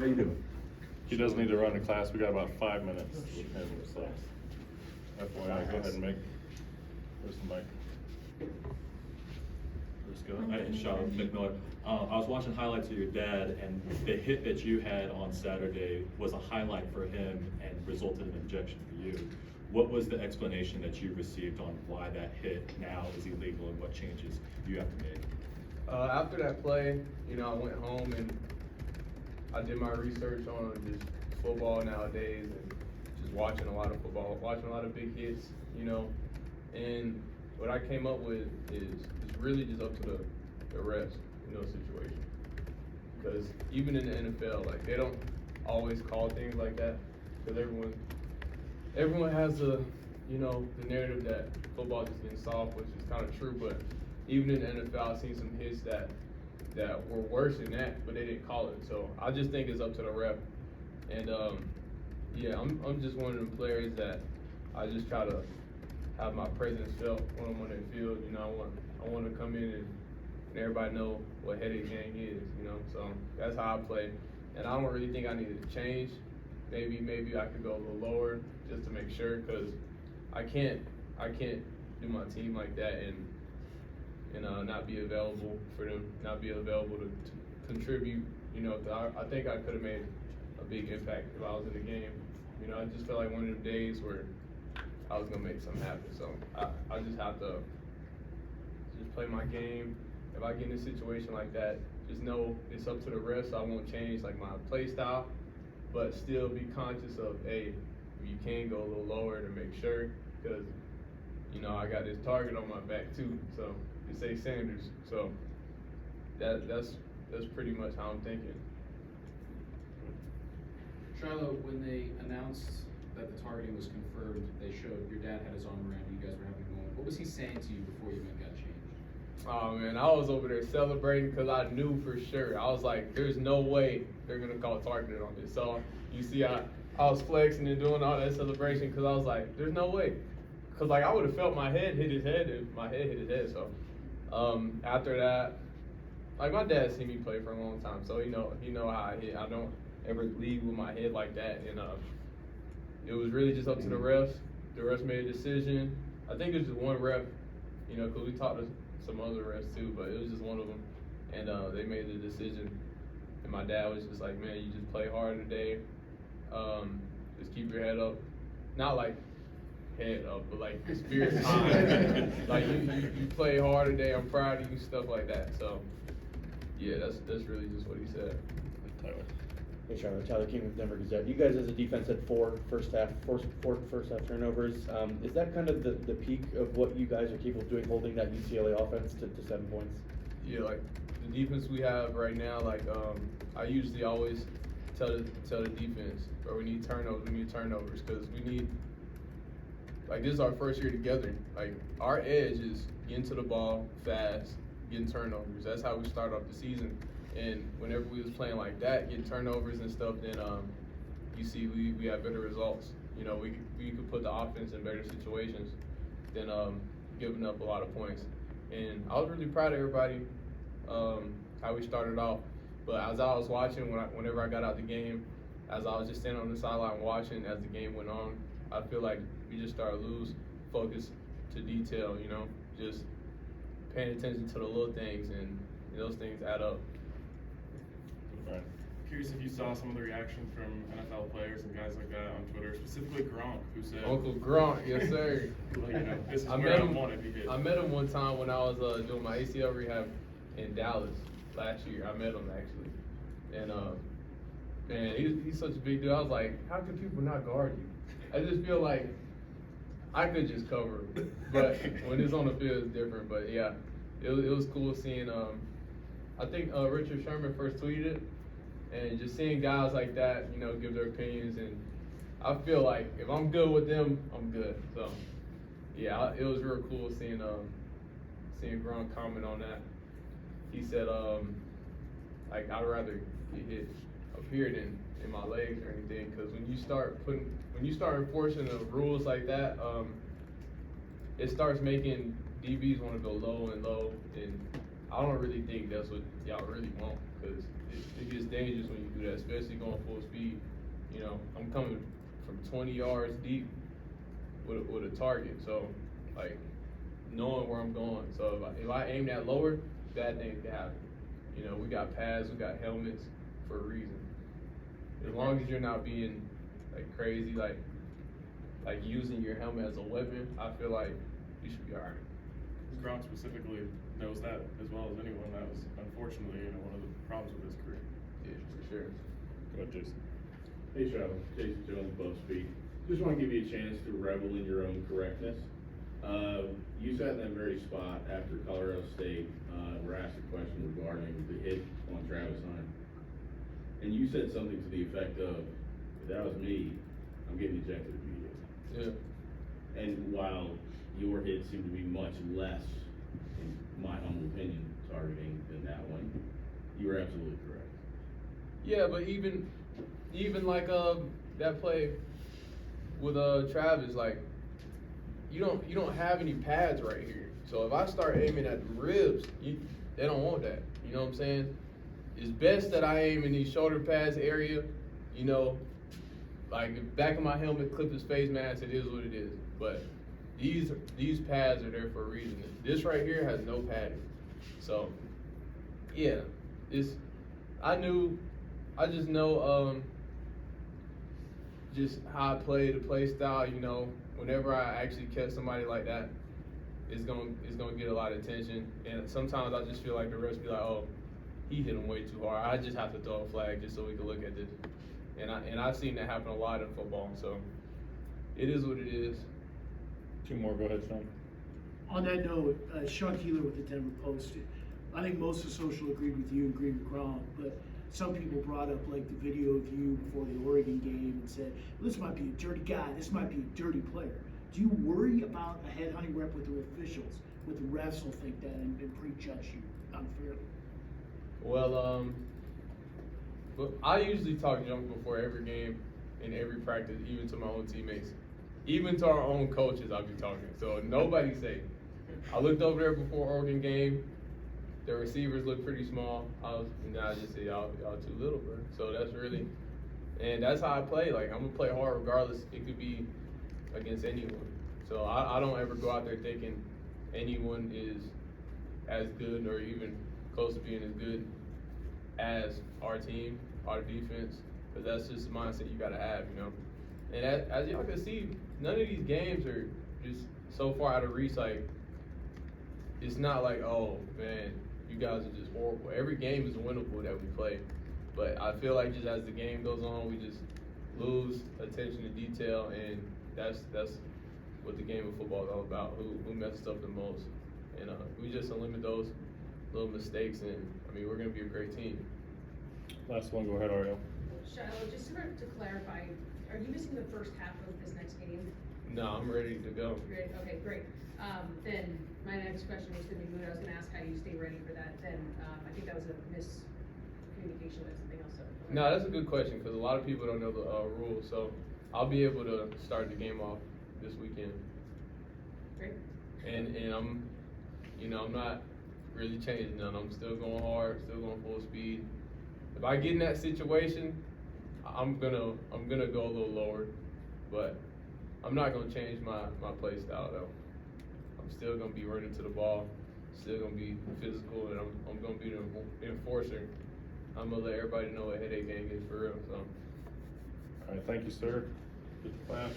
How you doing? He does need to run a class. We got about 5 minutes with him, so FYI, go ahead and make. Where's the mic? Let's go. Shilo, Nick Miller. I was watching highlights of your dad, and the hit that you had on Saturday was a highlight for him and resulted in an ejection for you. What was the explanation that you received on why that hit now is illegal and what changes you have to make? After that play, I went home and I did my research on just football nowadays and just watching a lot of football, watching a lot of big hits, and what I came up with is really just up to the refs in those situations. Because even in the NFL, like, they don't always call things like that, because everyone has the narrative that football just getting soft, which is kind of true, but even in the NFL, I've seen some hits that were worse than that, but they didn't call it. So I just think it's up to the ref. And I'm just one of them players that I just try to have my presence felt when I'm on that field. I want to come in and everybody know what headache gang is. So that's how I play. And I don't really think I needed to change. Maybe I could go a little lower just to make sure, because I can't do my team like that and not be available for them, not be available to contribute. I think I could have made a big impact if I was in the game. I just felt like one of them days where I was gonna make something happen. So I just have to just play my game. If I get in a situation like that, just know it's up to the refs. I won't change like my play style, but still be conscious of, hey, you can go a little lower to make sure, because I got this target on my back too. So it say Sanders. So that's pretty much how I'm thinking. Shilo, when they announced that the targeting was confirmed, they showed your dad had his arm around you, you guys were having a moment. What was he saying to you before you even got changed? Oh man, I was over there celebrating because I knew for sure. I was like, there's no way they're gonna call targeting on this. So you see, I was flexing and doing all that celebration because I was like, there's no way. Because like I would have felt my head hit his head if my head hit his head. So after that, like, my dad's seen me play for a long time, so he know how I hit. I don't ever leave with my head like that. And it was really just up to the refs. The refs made a decision. I think it was just one ref, because we talked to some other refs too, but it was just one of them. And they made the decision. And my dad was just like, man, you just play hard today. Just keep your head up. Not like head up, but like your spirit's high. Like you play hard today. I'm proud of you, stuff like that. So yeah, that's really just what he said. Tyler. Hey, Charlotte. Tyler King with Denver Gazette. You guys as a defense had four first half turnovers. Is that kind of the peak of what you guys are capable of doing, holding that UCLA offense to 7 points? Yeah, like the defense we have right now, like I usually always tell the defense, or we need turnovers, because we need, like, this is our first year together. Like, our edge is getting to the ball fast, getting turnovers. That's how we start off the season. And whenever we was playing like that, getting turnovers and stuff, then you see we have better results. We could put the offense in better situations than giving up a lot of points. And I was really proud of everybody, how we started off. But as I was watching, whenever I got out the game, as I was just standing on the sideline watching as the game went on, I feel like we just started to lose focus to detail, just paying attention to the little things, and those things add up. Right. Curious if you saw some of the reaction from NFL players and guys like that on Twitter, specifically Gronk, who said, Uncle Gronk, yes sir. well, this is I where met I him. want to be hit. I met him one time when I was doing my ACL rehab in Dallas last year. I met him actually, and man, he's such a big dude. I was like, how can people not guard you? I just feel like I could just cover him, but when it's on the field, it's different. But yeah, it was cool seeing. I think Richard Sherman first tweeted it, and just seeing guys like that, give their opinions, and I feel like if I'm good with them, I'm good. So yeah, it was real cool seeing Gronk comment on that. He said, like, I'd rather get hit up here than in my legs or anything, because when you start enforcing the rules like that, it starts making DBs want to go low and low, and I don't really think that's what y'all really want. because it gets dangerous when you do that, especially going full speed. You know, I'm coming from 20 yards deep with a target, so like knowing where I'm going. So if I aim that lower, bad things can happen. You know, we got pads, we got helmets for a reason. As long as you're not being like crazy, like using your helmet as a weapon, I feel like you should be alright. Gronk specifically knows that as well as anyone. That was unfortunately, one of the problems with his career. Yeah, for sure. Go ahead, Jason. Hey, Shilo, Jason Jones, BuzzFeed. Just want to give you a chance to revel in your own correctness. You sat in that very spot after Colorado State were asked a question regarding the hit on Travis Hunter. And you said something to the effect of, if that was me, I'm getting ejected immediately. Yeah. And while your hit seemed to be much less, in my humble opinion, targeting than that one, you were absolutely correct. Yeah, but even like that play with Travis, like you don't have any pads right here. So if I start aiming at the ribs, they don't want that. You know what I'm saying? It's best that I aim in these shoulder pads area. You know, like the back of my helmet, clip his face mask. It is what it is. But these pads are there for a reason. This right here has no padding. So yeah, I just know just how I play, the play style. You know, whenever I actually catch somebody like that, it's gonna get a lot of attention. And sometimes I just feel like the refs be like, oh, he hit him way too hard. I just have to throw a flag just so we can look at this. And I've seen that happen a lot in football. So it is what it is. Two more, go ahead, Sean. On that note, Sean Keeler with the Denver Post. I think most of social agreed with you and agreed with Gronk, but some people brought up like the video of you before the Oregon game and said, well, this might be a dirty guy, this might be a dirty player. Do you worry about a headhunting rep with the officials, with the refs will think that and prejudge you unfairly? Well, but I usually talk junk before every game and every practice, even to my own teammates. Even to our own coaches, I'll be talking. So nobody's safe. I looked over there before Oregon game. The receivers look pretty small. And I just said, y'all too little, bro. So that's how I play. Like, I'm gonna play hard regardless. It could be against anyone. So I don't ever go out there thinking anyone is as good or even close to being as good as our team, our defense, because that's just the mindset you gotta have, you know. And as y'all can see, none of these games are just so far out of reach. Like, it's not like, oh man, you guys are just horrible. Every game is winnable that we play. But I feel like just as the game goes on, we just lose attention to detail, and that's what the game of football is all about. Who messed up the most, and we just eliminate those little mistakes, and I mean, we're gonna be a great team. Last one, go ahead, Ariel. Shilo, just sort of to clarify, are you missing the first half of this next game? No, I'm ready to go. Great, okay, great. Then my next question was gonna be moot. I was gonna ask how you stay ready for that. Then I think that was a miscommunication with something else. So, No, that's a good question because a lot of people don't know the rules. So I'll be able to start the game off this weekend. Great. And I'm not really changing none. I'm still going hard, still going full speed. If I get in that situation, I'm gonna go a little lower, but I'm not gonna change my play style though. I'm still gonna be running to the ball, still gonna be physical, and I'm gonna be the enforcer. I'm gonna let everybody know what headache gang is for real. So. All right, thank you, sir. Good class.